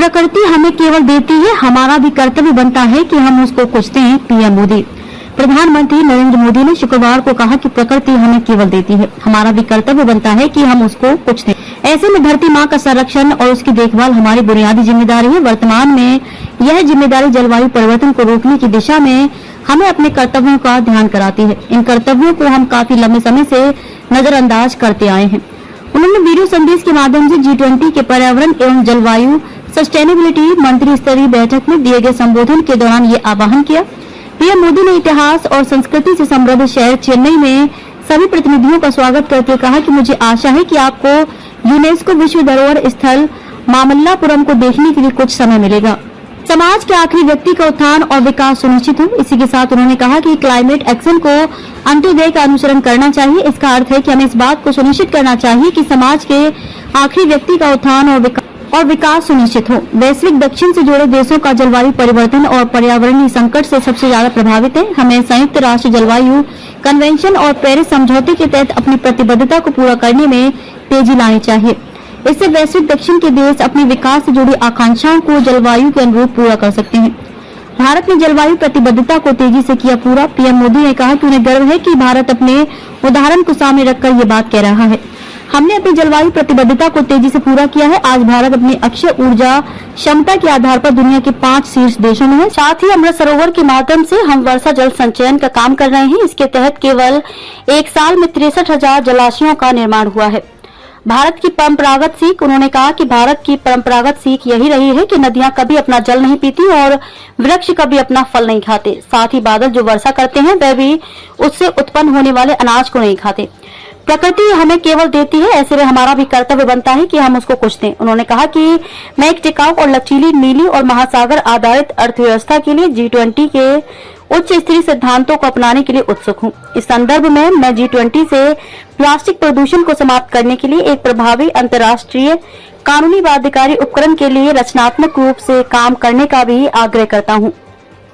प्रकृति हमें केवल देती है, हमारा भी कर्तव्य बनता है कि हम उसको कुछ दें। पीएम मोदी। प्रधानमंत्री नरेंद्र मोदी ने शुक्रवार को कहा कि प्रकृति हमें केवल देती है, हमारा भी कर्तव्य बनता है कि हम उसको कुछ दें। ऐसे में धरती माँ का संरक्षण और उसकी देखभाल हमारी बुनियादी जिम्मेदारी है। वर्तमान में यह जिम्मेदारी जलवायु परिवर्तन को रोकने की दिशा में हमें अपने कर्तव्यों का ध्यान कराती है। इन कर्तव्यों को हम काफी लंबे समय से नजरअंदाज करते आए हैं। उन्होंने वीडियो संदेश के माध्यम से G20 के पर्यावरण एवं जलवायु सस्टेनेबिलिटी मंत्री स्तरीय बैठक में दिए गए संबोधन के दौरान ये आह्वान किया। पीएम मोदी ने इतिहास और संस्कृति से समृद्ध शहर चेन्नई में सभी प्रतिनिधियों का स्वागत करते कहा कि मुझे आशा है कि आपको यूनेस्को विश्व धरोहर स्थल मामल्लापुरम को देखने के लिए कुछ समय मिलेगा। समाज के आखिरी व्यक्ति का उत्थान और विकास सुनिश्चित हो। इसी के साथ उन्होंने कहा कि क्लाइमेट एक्शन को अंत्योदय का अनुसरण करना चाहिए। इसका अर्थ है कि हमें इस बात को सुनिश्चित करना चाहिए कि समाज के आखिरी व्यक्ति का उत्थान और विकास सुनिश्चित हो। वैश्विक दक्षिण से जुड़े देशों का जलवायु परिवर्तन और पर्यावरणीय संकट से सबसे ज्यादा प्रभावित है। हमें संयुक्त राष्ट्र जलवायु कन्वेंशन और पेरिस समझौते के तहत अपनी प्रतिबद्धता को पूरा करने में तेजी लानी चाहिए। इससे वैश्विक दक्षिण के देश अपनी विकास से जुड़ी आकांक्षाओं को जलवायु के अनुरूप पूरा कर सकते हैं। भारत ने जलवायु प्रतिबद्धता को तेजी से किया पूरा। पीएम मोदी ने कहा कि उन्हें गर्व है कि भारत अपने उदाहरण को सामने रखकर ये बात कह रहा है। हमने अपनी जलवायु प्रतिबद्धता को तेजी से पूरा किया है। आज भारत अपनी अक्षय ऊर्जा क्षमता के आधार पर दुनिया के 5 शीर्ष देशों में है। साथ ही अमृत सरोवर के माध्यम से हम वर्षा जल संचयन का काम कर रहे हैं। इसके तहत केवल 1 साल में 63,000 जलाशयों का निर्माण हुआ है। भारत की परंपरागत सीख। उन्होंने कहा कि भारत की परंपरागत सीख यही रही है कि नदियां कभी अपना जल नहीं पीती और वृक्ष कभी अपना फल नहीं खाते। साथ ही बादल जो वर्षा करते हैं वह भी उससे उत्पन्न होने वाले अनाज को नहीं खाते। प्रकृति हमें केवल देती है, ऐसे में हमारा भी कर्तव्य बनता है कि हम उसको कुछ दें। उन्होंने कहा कि मैं एक टिकाऊ और लचीली नीली और महासागर आधारित अर्थव्यवस्था के लिए G20 के उच्च स्तरीय सिद्धांतों को अपनाने के लिए उत्सुक हूं। इस संदर्भ में मैं G20 से प्लास्टिक प्रदूषण को समाप्त करने के लिए एक प्रभावी अंतर्राष्ट्रीय कानूनी बाध्यकारी उपकरण के लिए रचनात्मक रूप से काम करने का भी आग्रह करता हूं।